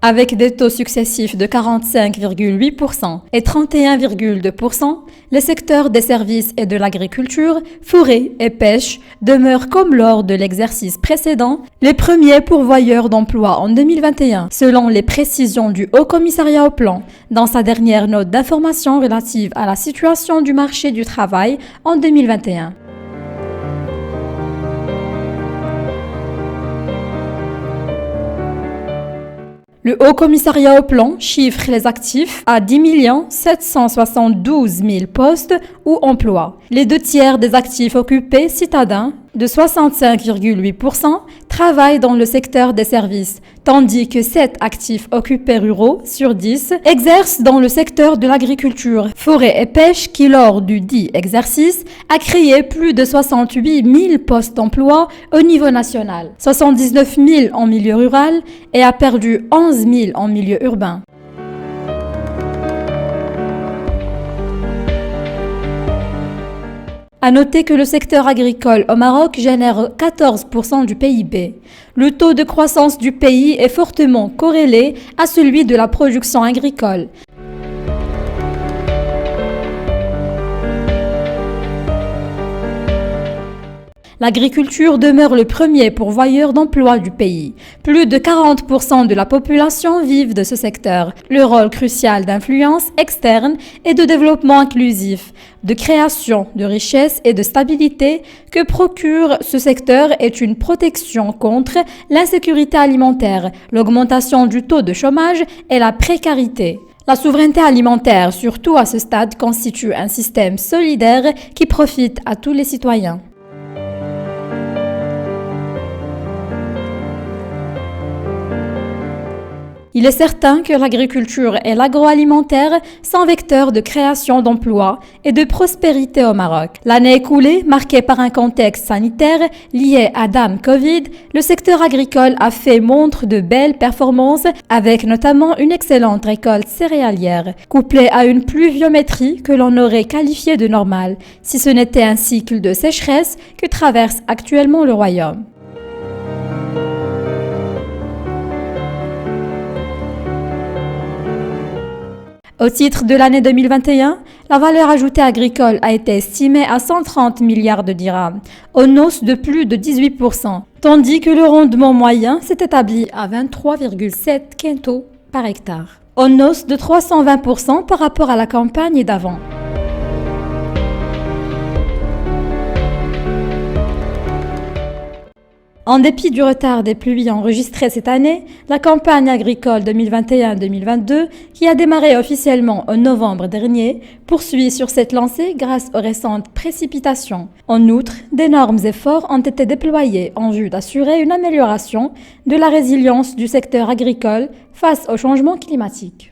Avec des taux successifs de 45,8% et 31,2%, les secteurs des services et de l'agriculture, forêt et pêche demeurent comme lors de l'exercice précédent les premiers pourvoyeurs d'emplois en 2021, selon les précisions du Haut Commissariat au Plan dans sa dernière note d'information relative à la situation du marché du travail en 2021. Le Haut Commissariat au Plan chiffre les actifs à 10 772 000 postes ou emplois. Les 2 tiers des actifs occupés citadins, de 65,8%, travaillent dans le secteur des services, tandis que 7 actifs occupés ruraux sur 10 exercent dans le secteur de l'agriculture, forêt et pêche qui, lors du dit exercice, a créé plus de 68 000 postes d'emploi au niveau national, 79 000 en milieu rural et a perdu 11 000 en milieu urbain. À noter que le secteur agricole au Maroc génère 14% du PIB. Le taux de croissance du pays est fortement corrélé à celui de la production agricole. L'agriculture demeure le premier pourvoyeur d'emplois du pays. Plus de 40% de la population vivent de ce secteur. Le rôle crucial d'influence externe et de développement inclusif, de création de richesse et de stabilité que procure ce secteur est une protection contre l'insécurité alimentaire, l'augmentation du taux de chômage et la précarité. La souveraineté alimentaire, surtout à ce stade, constitue un système solidaire qui profite à tous les citoyens. Il est certain que l'agriculture et l'agroalimentaire sont vecteurs de création d'emplois et de prospérité au Maroc. L'année écoulée, marquée par un contexte sanitaire lié à dame Covid, le secteur agricole a fait montre de belles performances avec notamment une excellente récolte céréalière, couplée à une pluviométrie que l'on aurait qualifiée de normale, si ce n'était un cycle de sécheresse que traverse actuellement le royaume. Au titre de l'année 2021, la valeur ajoutée agricole a été estimée à 130 milliards de dirhams, en hausse de plus de 18%, tandis que le rendement moyen s'est établi à 23,7 quintaux par hectare, en hausse de 320% par rapport à la campagne d'avant. En dépit du retard des pluies enregistrées cette année, la campagne agricole 2021-2022, qui a démarré officiellement en novembre dernier, poursuit sur cette lancée grâce aux récentes précipitations. En outre, d'énormes efforts ont été déployés en vue d'assurer une amélioration de la résilience du secteur agricole face au changement climatique.